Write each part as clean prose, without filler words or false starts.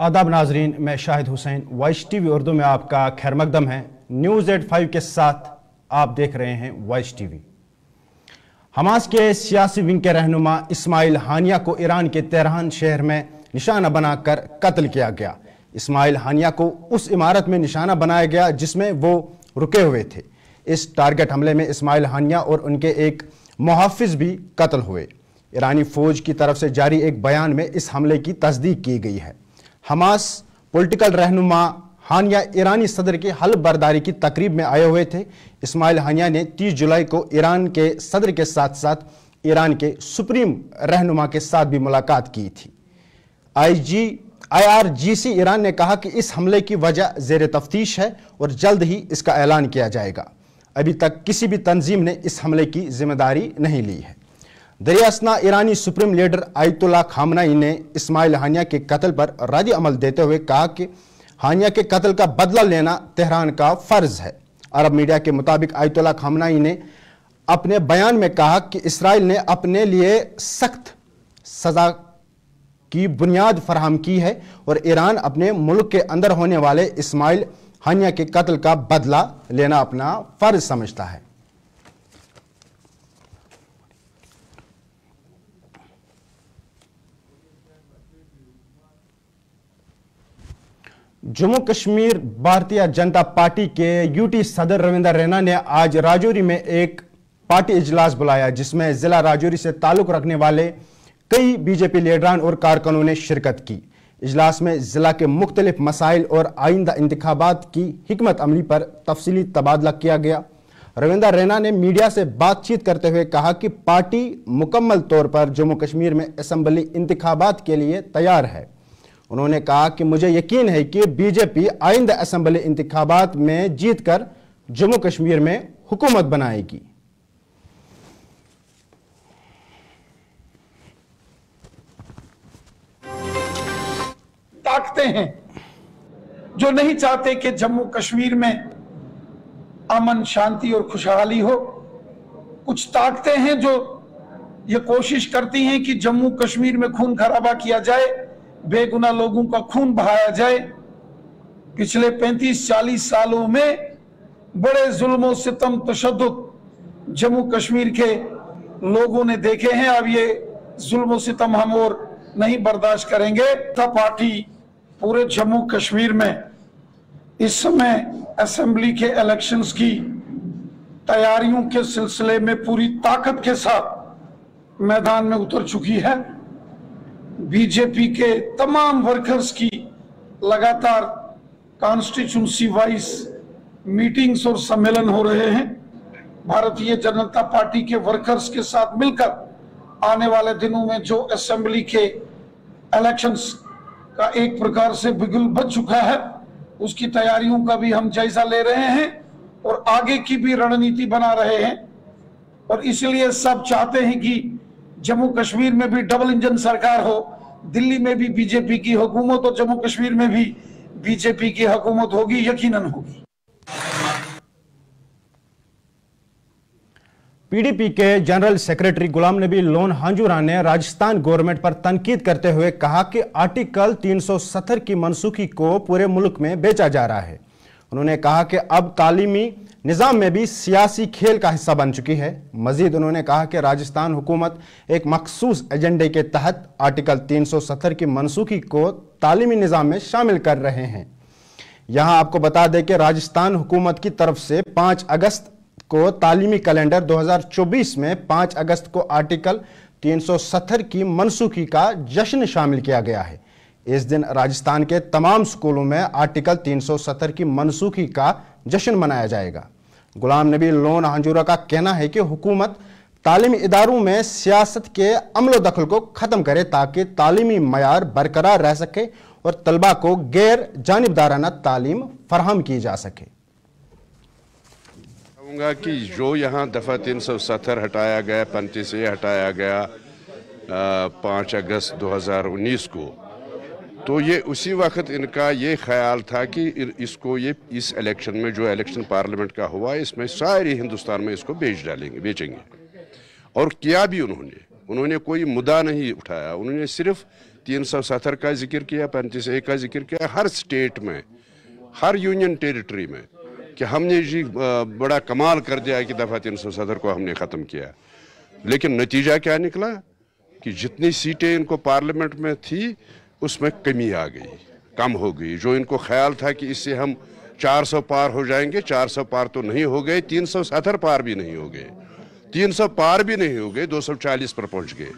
आदाब नाजरीन, मैं शाहिद हुसैन वॉइस टीवी उर्दू में आपका खैर मकदम है। न्यूज़ 85 के साथ आप देख रहे हैं वॉइस टीवी। हमास के सियासी विंग के रहनुमा इस्माइल हानिया को ईरान के तेहरान शहर में निशाना बनाकर कत्ल किया गया। इस्माइल हानिया को उस इमारत में निशाना बनाया गया जिसमें वो रुके हुए थे। इस टारगेट हमले में इस्माइल हानिया और उनके एक मुहाफिज भी कत्ल हुए। ईरानी फौज की तरफ से जारी एक बयान में इस हमले की तस्दीक की गई है। हमास पॉलिटिकल रहनुमा हानिया ईरानी सदर की हल्फ बर्दारी की तकरीब में आए हुए थे। इस्माइल हानिया ने 30 जुलाई को ईरान के सदर के साथ साथ ईरान के सुप्रीम रहनुमा के साथ भी मुलाकात की थी। IRGC ईरान ने कहा कि इस हमले की वजह ज़ेर तफ्तीश है और जल्द ही इसका ऐलान किया जाएगा। अभी तक किसी भी तंजीम ने इस हमले की जिम्मेदारी नहीं ली है। दरियासना ईरानी सुप्रीम लीडर आयतुल्लाह खामनाई ने इस्माइल हानिया के कत्ल पर रद्द अमल देते हुए कहा कि हानिया के कत्ल का बदला लेना तेहरान का फर्ज है। अरब मीडिया के मुताबिक आयतुल्लाह खामनाई ने अपने बयान में कहा कि इसराइल ने अपने लिए सख्त सजा की बुनियाद फराहम की है और ईरान अपने मुल्क के अंदर होने वाले इस्माइल हानिया के कत्ल का बदला लेना अपना फर्ज समझता है। जम्मू कश्मीर भारतीय जनता पार्टी के यूटी सदर रविंदर रैना ने आज राजौरी में एक पार्टी इजलास बुलाया जिसमें जिला राजौरी से ताल्लुक रखने वाले कई बीजेपी लीडरान और कारकुनों ने शिरकत की। इजलास में जिला के मुख्तलिफ मसाइल और आइंदा इंतखाबात की हिकमत अमली पर तफसीली तबादला किया गया। रविंदर रैना ने मीडिया से बातचीत करते हुए कहा कि पार्टी मुकम्मल तौर पर जम्मू कश्मीर में असेंबली इंतखाबात के लिए तैयार है। उन्होंने कहा कि मुझे यकीन है कि बीजेपी आइंदा असेंबली इंतखाबात में जीतकर जम्मू कश्मीर में हुकूमत बनाएगी। ताकतें हैं जो नहीं चाहते कि जम्मू कश्मीर में अमन शांति और खुशहाली हो। कुछ ताकतें हैं जो ये कोशिश करती हैं कि जम्मू कश्मीर में खून खराबा किया जाए, बेगुनाह लोगों का खून बहाया जाए। पिछले 35-40 सालों में बड़े जुल्म सितम तशद्दुद जम्मू कश्मीर के लोगों ने देखे हैं। अब ये जुल्म सितम हम और नहीं बर्दाश्त करेंगे। पार्टी पूरे जम्मू कश्मीर में इस समय असेंबली के इलेक्शंस की तैयारियों के सिलसिले में पूरी ताकत के साथ मैदान में उतर चुकी है। बीजेपी के तमाम वर्कर्स की लगातार कॉन्स्टिट्यूंसी वाइज मीटिंग्स और सम्मेलन हो रहे हैं। भारतीय जनता पार्टी के वर्कर्स के साथ मिलकर आने वाले दिनों में जो असेंबली के इलेक्शंस का एक प्रकार से बिगुल बज चुका है, उसकी तैयारियों का भी हम जायजा ले रहे हैं और आगे की भी रणनीति बना रहे हैं। और इसलिए सब चाहते हैं कि जम्मू कश्मीर में भी डबल इंजन सरकार हो, दिल्ली में भी बीजेपी की हुकूमत और जम्मू कश्मीर में भी बीजेपी की हुकूमत होगी, यकीनन होगी। पीडीपी के general secretary Ghulam Nabi loan हांजुरा ने राजस्थान गवर्नमेंट पर तनकीद करते हुए कहा कि आर्टिकल 370 की मनसूखी को पूरे मुल्क में बेचा जा रहा है। उन्होंने कहा कि अब तालीमी निज़ाम में भी सियासी खेल का हिस्सा बन चुकी है। मजीद उन्होंने कहा कि राजस्थान हुकूमत एक मखसूस एजेंडे के तहत आर्टिकल 370 की मनसूखी को तालीमी निज़ाम में शामिल कर रहे हैं। यहाँ आपको बता दें कि राजस्थान हुकूमत की तरफ से 5 अगस्त को तालीमी कैलेंडर 2024 में 5 अगस्त को आर्टिकल 370 की मनसूखी का जश्न शामिल किया गया है। इस दिन राजस्थान के तमाम स्कूलों में आर्टिकल 370 की मनसूखी का जश्न मनाया जाएगा। गुलाम नबी लोन हांजुरा का कहना है कि हुकूमत तालीमी इदारों में सियासत के अमलो दखल को ख़त्म करे ताकि तालीमी मयार बरकरार रह सके और तलबा को गैर जानिबदाराना तालीम फराहम की जा सके। कहूँगा कि जो यहाँ दफ़ा 370 हटाया गया, 35 से हटाया गया 5 अगस्त 2019 को, तो ये उसी वक्त इनका ये ख्याल था कि इसको ये इस इलेक्शन में जो इलेक्शन पार्लियामेंट का हुआ इसमें सारे हिंदुस्तान में इसको बेचेंगे। और किया भी उन्होंने कोई मुद्दा नहीं उठाया। उन्होंने सिर्फ 370 का जिक्र किया, 35A का जिक्र किया, हर स्टेट में, हर यूनियन टेरिटरी में कि हमने जी बड़ा कमाल कर दिया कि दफ़ा 370 को हमने ख़त्म किया। लेकिन नतीजा क्या निकला कि जितनी सीटें इनको पार्लियामेंट में थी उसमें कमी आ गई, कम हो गई। जो इनको ख्याल था कि इससे हम 400 पार हो जाएंगे, 400 पार तो नहीं हो गए, 370 पार भी नहीं हो गए, 300 पार भी नहीं हो गए, 240 पर पहुंच गए।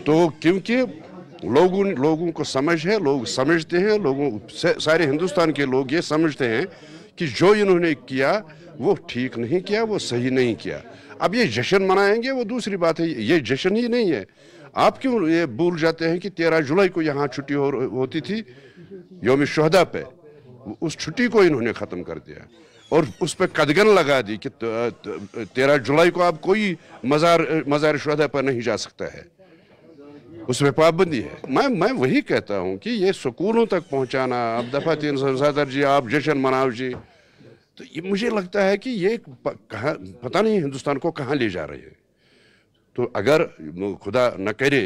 तो क्योंकि लोगों को समझ है, लोग समझते हैं, सारे हिंदुस्तान के लोग ये समझते हैं कि जो इन्होंने किया वो ठीक नहीं किया, वो सही नहीं किया। अब ये जश्न मनाएंगे वो दूसरी बात है, ये जश्न ही नहीं है। आप क्यों ये भूल जाते हैं कि 13 जुलाई को यहाँ छुट्टी होती थी यौम शुहदा पे, उस छुट्टी को इन्होंने ख़त्म कर दिया और उस पर कदगन लगा दी कि 13 जुलाई को अब कोई मज़ार शुहदा पर नहीं जा सकता है, उसमें पाबंदी है। मैं वही कहता हूँ कि ये स्कूलों तक पहुँचाना, अब दफ़ा 370 जी आप जश्न मनाओ जी, तो ये मुझे लगता है कि ये पता नहीं हिंदुस्तान को कहाँ ले जा रहे हैं। तो अगर खुदा न करे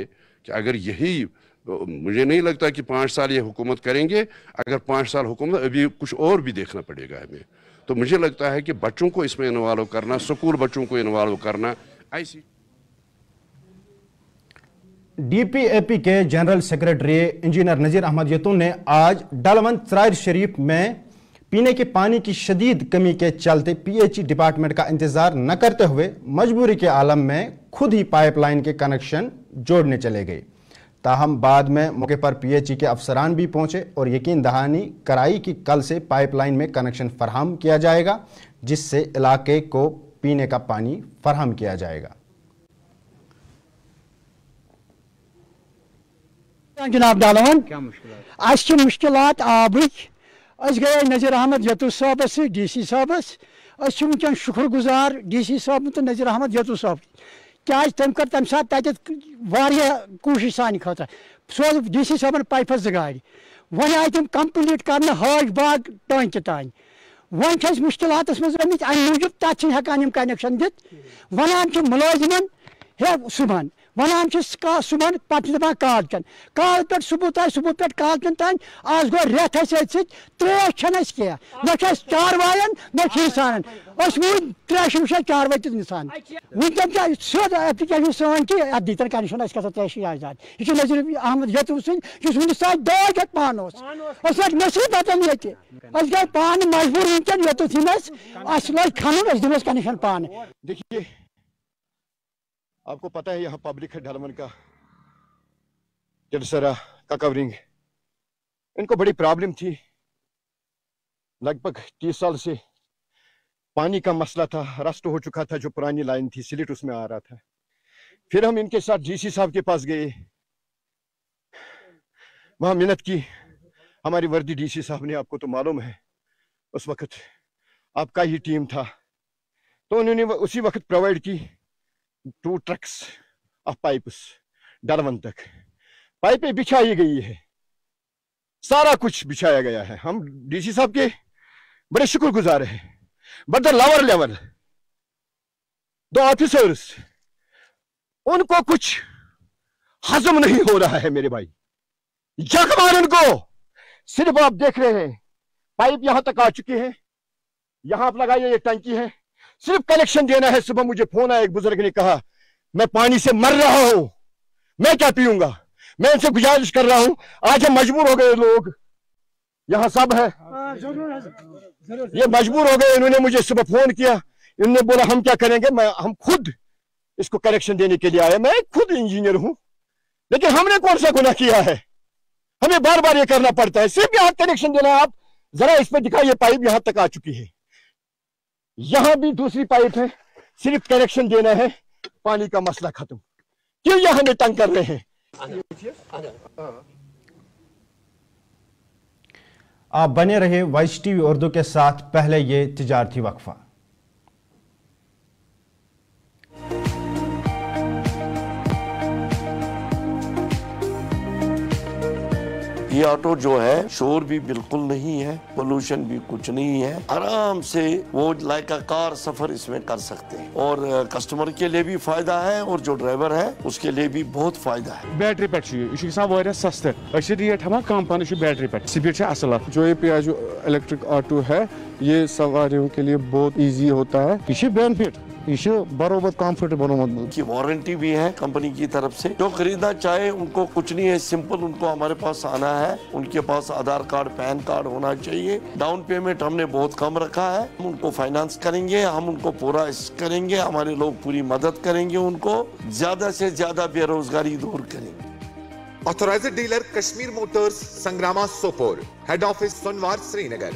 कि अगर यही, मुझे नहीं लगता कि 5 साल ये हुकूमत करेंगे, अगर 5 साल हुकूमत, अभी कुछ और भी देखना पड़ेगा हमें। तो मुझे लगता है कि बच्चों को इसमें इन्वॉल्व करना, स्कूल बच्चों को इन्वॉल्व करना, ऐसी। DPAP के जनरल सेक्रेटरी इंजीनियर नज़ीर अहमद यतून ने आज डालवन सराय शरीफ में पीने के पानी की शदीद कमी के चलते PHE डिपार्टमेंट का इंतजार न करते हुए मजबूरी के आलम में खुद ही पाइपलाइन के कनेक्शन जोड़ने चले गए। ताहम बाद में मौके पर PHE के अफसरान भी पहुंचे और यकीन दहानी कराई कि कल से पाइपलाइन में कनेक्शन फराहम किया जाएगा, जिससे इलाके को पीने का पानी फराहम किया जाएगा। जनाब डालवन मुश्किलात आबच गए नज़ीर अहमद यतू साहबस DC साहबस वनकन शुक्र गुजार DC साहब तो नज़ीर अहमद यतू साहब क्या तम कर तम सात कोशिश सान खतर सो DC साहबन पाइपस 2 गाड़ी वन आय तम कंप्लीट कर हाज बाग टांक तान वन मुश्किलात मज अमि मूजूब तथ हेकान कनेक्शन दित वन मुलाजिमन हे सुबह वन सुबह पे दपान कालचन काल पे सुबह पे कालचन तान आज गो रेत त्रेश कह न चारवायन न इंसान मूज त्रेश 4 वत इंसान वनकन सोद एप्लिकेशन सान कि दीतन कनेक्शन त्रेश आजाद यह नज़ीर अहमद यतू वन सात दाग पान नसीबत ये गए पान मजबूर वनकन यतू लग खन दिमस कनेक्शन पान। देखिए आपको पता है यहाँ पब्लिक है डालमन का जलसरा का कवरिंग, इनको बड़ी प्रॉब्लम थी। लगभग 30 साल से पानी का मसला था, रस्ट हो चुका था, जो पुरानी लाइन थी स्लिट उसमें आ रहा था। फिर हम इनके साथ DC साहब के पास गए, वहां मिन्नत की। हमारी वर्दी DC साहब ने, आपको तो मालूम है उस वक्त आपका ही टीम था, तो उन्होंने उसी वक्त प्रोवाइड की 2 ट्रक्स ऑफ पाइप्स डालवन तक। पाइपें बिछाई गई है, सारा कुछ बिछाया गया है। हम DC साहब के बड़े शुक्रगुजार हैं। But the lower level, the officers, उनको कुछ हजम नहीं हो रहा है मेरे भाई। जगमान उनको सिर्फ आप देख रहे हैं पाइप यहां तक आ चुकी है, यहां आप लगाइए, ये टंकी है, सिर्फ कनेक्शन देना है। सुबह मुझे फोन आया, एक बुजुर्ग ने कहा मैं पानी से मर रहा हूं, मैं क्या पीऊंगा। मैं इनसे गुजारिश कर रहा हूं, आज हम मजबूर हो गए, लोग यहां सब है, ये मजबूर हो गए। इन्होंने मुझे सुबह फोन किया, इन्होंने बोला हम क्या करेंगे, हम खुद इसको कनेक्शन देने के लिए आए। मैं खुद इंजीनियर हूं, लेकिन हमने कौन सा गुनाह किया है, हमें बार बार ये करना पड़ता है। सिर्फ यहां कनेक्शन देना है। आप जरा इस पर दिखाइए, पाइप यहां तक आ चुकी है, यहां भी दूसरी पाइप है, सिर्फ कनेक्शन देना है, पानी का मसला खत्म। क्यों यहां हमें तंग कर रहे हैं। आप बने रहे वॉइस TV उर्दू के साथ। पहले ये तिजारती वक्फा। یہ آٹو جو ہے شور بھی بالکل نہیں ہے, پولوشن بھی کچھ نہیں ہے, آرام سے وہ لائک کار سفر اس میں کر سکتے ہیں, اور کسٹمر کے لیے بھی فائدہ ہے اور جو ڈرائیور ہے اس کے لیے بھی بہت فائدہ ہے. بیٹری پہ یہ گژھان واریاہ سستہ, اس ریٹ ہمان کم پہن بیٹری پہ, سپیڈ اصل. جو یہ پیاجو الیکٹرک آٹو ہے یہ سواریوں کے لیے بہت ایزی ہوتا ہے, یہ بینیفٹ, یہ برابر کمفرٹیبل. کی وارنٹی بھی ہے کمپنی کی طرف سے. جو خریدنا چاہے ان کو کچھ نہیں ہے, سمپل ان کو ہمارے پاس آنا ہے, ان کے پاس آدھار کارڈ پین کارڈ ہونا چاہیے. ڈاؤن پیمنٹ ہم نے بہت کم رکھا ہے, ہم ان کو فائنانس کریں گے, ہم ان کو پورا کریں گے, ہمارے لوگ پوری مدد کریں گے, ان کو زیادہ سے زیادہ بے روزگاری دور کریں گے. Authorized dealer Kashmir Motors, Sangrama Sopor, head office Sonwar, Srinagar.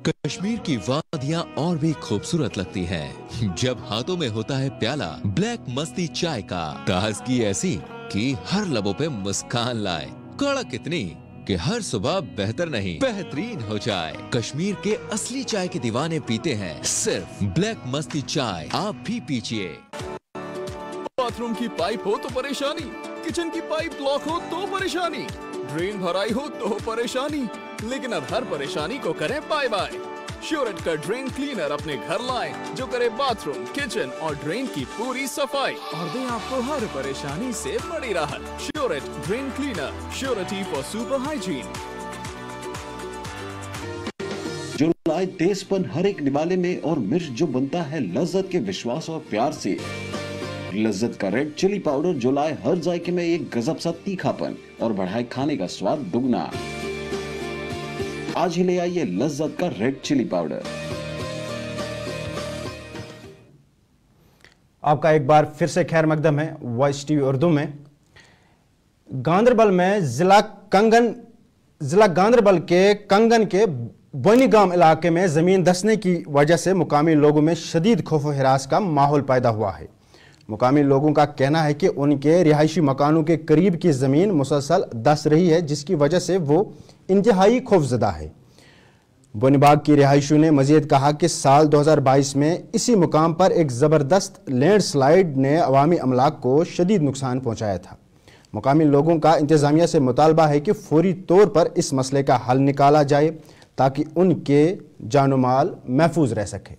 Kashmir کی وادیاں اور بھی خوبصورت لگتی ہیں جب ہاتھوں میں ہوتا ہے پیالہ بلیک مستی چائے کا. تازگی ایسی کہ ہر لبوں پہ مسکان لائے, کڑک اتنی کہ ہر صبح بہتر نہیں بہترین ہو جائے. کشمیر کے اصلی چائے کے دیوانے پیتے ہیں صرف بلیک مستی چائے, آپ بھی پیجئے. باتھ روم کی پائپ ہو تو پریشانی, کچن کی پائپ بلاک ہو تو پریشانی, ڈرین بھرائی ہو تو پریشانی, لیکن اب ہر پریشانی کو کریں بائے بائے. شیورٹ کا ڈرین کلینر اپنے گھر لائیں جو کرے باتھ روم, کچن اور ڈرین کی پوری صفائی اور دیں آپ کو ہر پریشانی سے بڑی راحت. شیورٹ drain cleaner, surety for super hygiene. جو لائے تیز پن ہر ایک نوالے میں اور مرچ جو بنتا ہے لذت کے وشواس اور پیار سے. لذت کا ریڈ چلی پاؤڈر جو لائے ہر ذائقے میں ایک گزب سا تیکھا پن اور بڑھائے کھانے کا سواد دگنا. آج ہی لے آئیے لذت کا ریڈ چلی پاؤڈر. آپ کا ایک بار پھر سے خیر مقدم ہے وائس ٹی وی اردو میں. گاندربل میں ضلع گاندربل کے کنگن کے بونی گام علاقے میں زمین دھسنے کی وجہ سے مقامی لوگوں میں شدید خوف و ہراس کا ماحول پیدا ہوا ہے. مقامی لوگوں کا کہنا ہے کہ ان کے رہائشی مکانوں کے قریب کی زمین مسلسل دھس رہی ہے جس کی وجہ سے وہ انتہائی خوف زدہ ہے. بونی باغ کی رہائشیوں نے مزید کہا کہ سال 2022 میں اسی مقام پر ایک زبردست لینڈ سلائیڈ نے عوامی املاک کو شدید نقصان پہنچایا تھا. مقامی لوگوں کا انتظامیہ سے مطالبہ ہے کہ فوری طور پر اس مسئلے کا حل نکالا جائے تاکہ ان کے جان و مال محفوظ رہ سکے.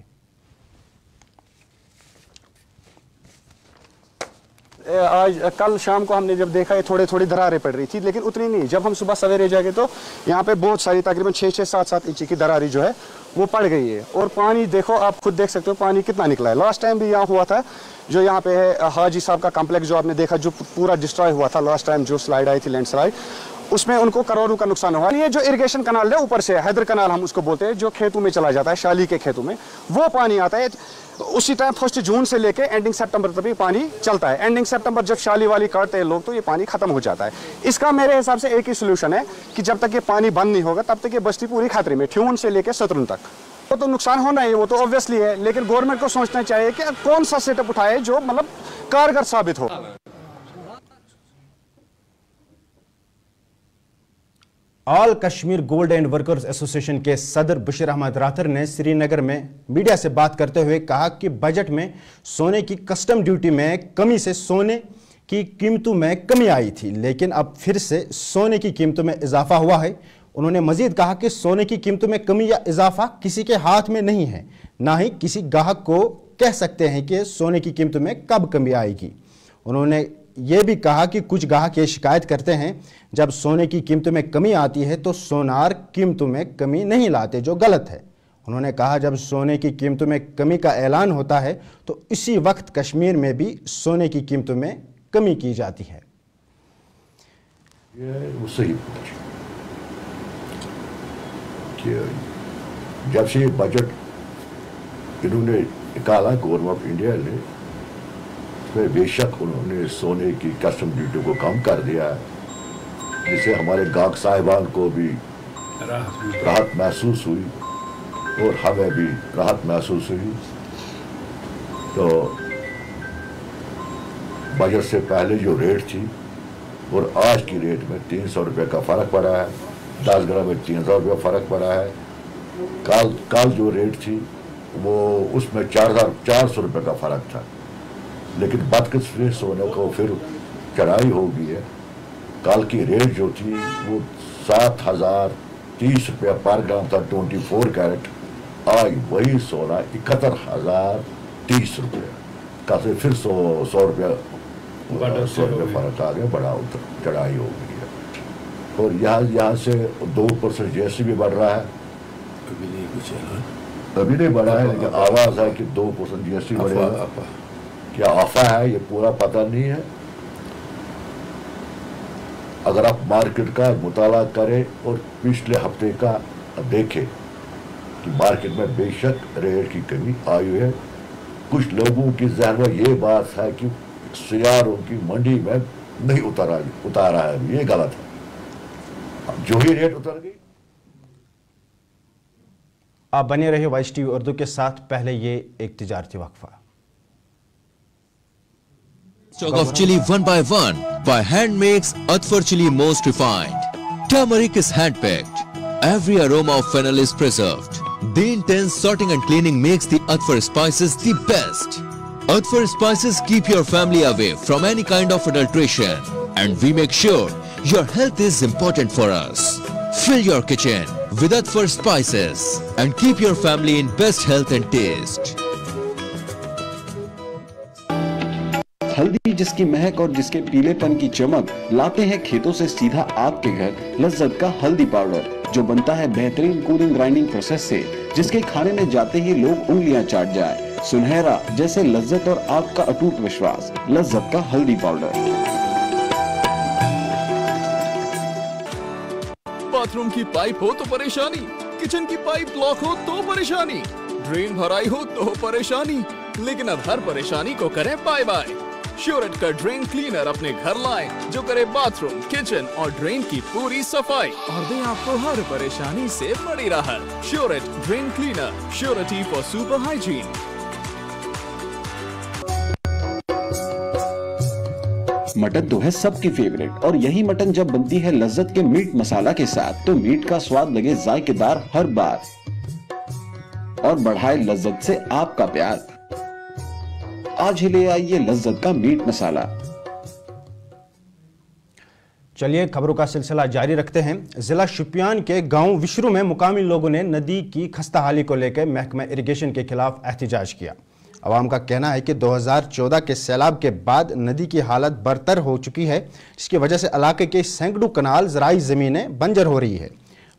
آج کل شام کو ہم نے جب دیکھا یہ تھوڑی دراریں پڑ رہی تھی, لیکن اتنی نہیں. جب ہم صبح سویرے جائے گے تو یہاں پہ بہت ساری تقریباً 6-7 انچ کی دراری جو ہے وہ پڑ گئی ہے. اور پانی دیکھو, آپ خود دیکھ سکتے ہو پانی کتنا نکلا ہے. لاسٹ ٹائم بھی یہاں ہوا تھا جو یہاں پہ ہے حاجی صاحب کا کمپلیکس جو آپ نے دیکھا جو پورا ڈسٹرائے ہوا تھا لاسٹ ٹائم, جو سلائیڈ آئی تھی لینڈ سلائیڈ, اس میں ان کو کروڑوں کا نقصان ہوا. یہ جو اریگیشن کنال ہے اوپر سے حیدر کنال ہم اس کو بولتے ہیں, جو کھیتوں میں چلا جاتا ہے شالی کے کھیتوں میں, وہ پانی آتا ہے اسی ٹائم 1 جون سے لے کے اینڈنگ سپٹمبر تک بھی پانی چلتا ہے. اینڈنگ سپٹمبر جب شالی والی کاٹتے ہیں لوگ تو یہ پانی ختم ہو جاتا ہے. اس کا میرے حساب سے ایک ہی سولوشن ہے کہ جب تک یہ پانی بند نہیں ہوگا تب تک یہ بستی پوری خطرے میں, ٹھیون سے لے کے سترون تک. وہ تو نقصان ہونا ہی, وہ تو اوبویسلی ہے, لیکن گورنمنٹ کو سوچنا چاہیے کہ کون سا سیٹ اپ اٹھائے جو مطلب کارگر ثابت ہو. آل کشمیر گولڈ اینڈ ورکرز ایسوسی ایشن کے صدر بشیر احمد راتھر نے سری نگر میں میڈیا سے بات کرتے ہوئے کہا کہ بجٹ میں سونے کی کسٹم ڈیوٹی میں کمی سے سونے کی قیمتوں میں کمی آئی تھی, لیکن اب پھر سے سونے کی قیمتوں میں اضافہ ہوا ہے. انہوں نے مزید کہا کہ سونے کی قیمتوں میں کمی یا اضافہ کسی کے ہاتھ میں نہیں ہے, نہ ہی کسی گاہک کو کہہ سکتے ہیں کہ سونے کی قیمتوں میں کب کمی آئے گی. انہوں نے یہ بھی کہا کہ کچھ گاہک یہ شکایت کرتے ہیں جب سونے کی قیمتوں میں کمی آتی ہے تو سونار قیمتوں میں کمی نہیں لاتے, جو غلط ہے. انہوں نے کہا جب سونے کی قیمتوں میں کمی کا اعلان ہوتا ہے تو اسی وقت کشمیر میں بھی سونے کی قیمتوں میں کمی کی جاتی ہے. یہ صحیح کہ جب سے یہ بجٹ انہوں نے نکالا گورنمنٹ آف انڈیا نے, میں بے شک انہوں نے سونے کی کسٹم ڈیوٹی کو کم کر دیا ہے, جس سے ہمارے گاہک صاحبان کو بھی راحت محسوس ہوئی اور ہمیں بھی راحت محسوس ہوئی. تو بجٹ سے پہلے جو ریٹ تھی اور آج کی ریٹ میں 300 روپے کا فرق پڑا ہے, 10 گرام میں 300 روپے فرق پڑا ہے. کل جو ریٹ تھی وہ اس میں 400 روپے کا فرق تھا, لیکن بدقسمتی سونے کو پھر चढ़ाई हो गई है। कल की रेट जो थी वो 7,030 रुपया पर ग्राम था 24 कैरेट, आज वही सोना 71,030 रुपये का से फिर 100 रुपया फर्क आ गया, बड़ा चढ़ाई हो गई है। और यहाँ से 2% जैसे भी बढ़ रहा है, अभी नहीं बढ़ा है, लेकिन आवाज़ है कि 2% जीएसटी बढ़ेगा। क्या अफवाह है ये पूरा पता नहीं है। अगर आप मार्केट का मुताला करें और पिछले हफ्ते का देखें कि मार्केट में बेशक रेट की कमी आई है। कुछ लोगों की ज़हन में ये बात है कि सियारों की मंडी में नहीं उतारा है, ये गलत है। जो ही रेट उतर गई। आप बने रहे वाइस टीवी उर्दू के साथ, पहले ये एक तिजारती वक्फा। Stock of chili one by one by hand makes Atfar chili most refined. Turmeric is hand-picked. Every aroma of fennel is preserved. The intense sorting and cleaning makes the Atfar spices the best. Atfar spices keep your family away from any kind of adulteration. And we make sure your health is important for us. Fill your kitchen with Atfar spices and keep your family in best health and taste. हल्दी जिसकी महक और जिसके पीलेपन की चमक लाते हैं खेतों से सीधा आपके घर लज्जत का हल्दी पाउडर, जो बनता है बेहतरीन कूलिंग ग्राइंडिंग प्रोसेस से, जिसके खाने में जाते ही लोग उंगलियां चाट जाए। सुनहरा जैसे लज्जत और आपका अटूट विश्वास, लज्जत का हल्दी पाउडर। बाथरूम की पाइप हो तो परेशानी, किचन की पाइप ब्लॉक हो तो परेशानी, ड्रेन भराई हो तो परेशानी, लेकिन अब हर परेशानी को करें बाय बाय। श्योरेट का ड्रेन क्लीनर अपने घर लाएं, जो करे बाथरूम, किचन और ड्रेन की पूरी सफाई और दे आपको हर परेशानी से बड़ी राहत। श्योरेट drain cleaner, surety for super hygiene. Mutton तो है सबकी फेवरेट, और यही मटन जब बनती है लज्जत के मीट मसाला के साथ, तो मीट का स्वाद लगे जायकेदार हर बार और बढ़ाए लज्जत से आपका प्यार। आज ही ले आइए लज्जत का मीट मसाला। चलिए खबरों का सिलसिला जारी रखते हैं। जिला शुपियान के गांव विशरू में मुकामी लोगों ने नदी की खस्ताहाली को लेकर महकमा इरिगेशन के खिलाफ एहतजाज किया। अवाम का कहना है कि 2014 के सैलाब के बाद नदी की हालत बदतर हो चुकी है, जिसकी वजह से इलाके के सैकड़ों कनाल ज़राई ज़मीनें बंजर हो रही है।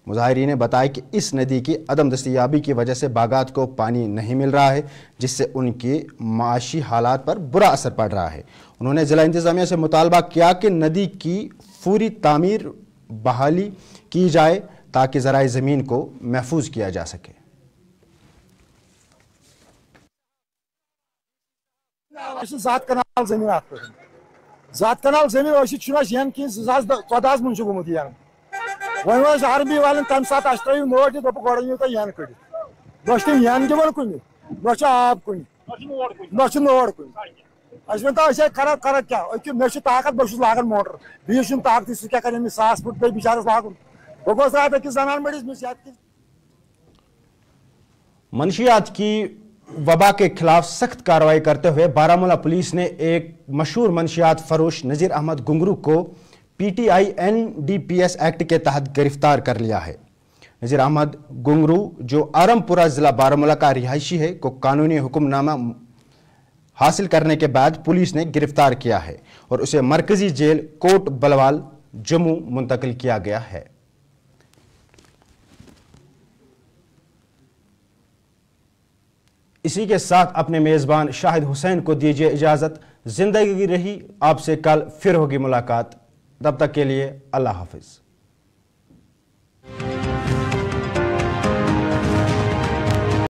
मुजाहिरीन ने बताया कि इस नदी की अदम दस्तयाबी की वजह से बागात को पानी नहीं मिल रहा है, जिससे उनकी माशी हालात पर बुरा असर पड़ रहा है। उन्होंने ज़िला इंतज़ामिया से मुतालबा किया कि नदी की फौरी तामीर बहाली की जाए ताकि ज़राई ज़मीन को महफूज किया जा सके। ज़ात कनाल ज़मीन कि 2014 मन गुमुत वन आर्मी वालन तम सात अश्रव नोट दोप गो तो यन कड़ तम यन दिवन कुन न आब कुन न नोड़ कुन तो कर क्या मे ताकत बहुत लागान मोटर बीस ताकत सह क्या कर 1,000 फुट पे बिचारस लागुन बह गोस रात अकिस जनान मड़िस मंशियात की वबा के खिलाफ सख्त कार्रवाई करते हुए बारामूला पुलिस ने एक मशहूर मंशियात फरोश नज़ीर अहमद गुंगरू को PTI NDPS एक्ट के तहत गिरफ्तार कर लिया है। नज़ीर अहमद गुंगरू, जो आरमपुरा जिला बारामूला का रिहायशी है, को कानूनी हुक्मनामा हासिल करने के बाद पुलिस ने गिरफ्तार किया है और उसे मरकजी जेल कोट बलवाल जम्मू मुंतकिल किया गया है। इसी के साथ अपने मेज़बान शाहिद हुसैन को दीजिए इजाज़त। जिंदगी रही, आपसे कल फिर होगी मुलाकात। तब तक के लिए अल्लाह हाफिज।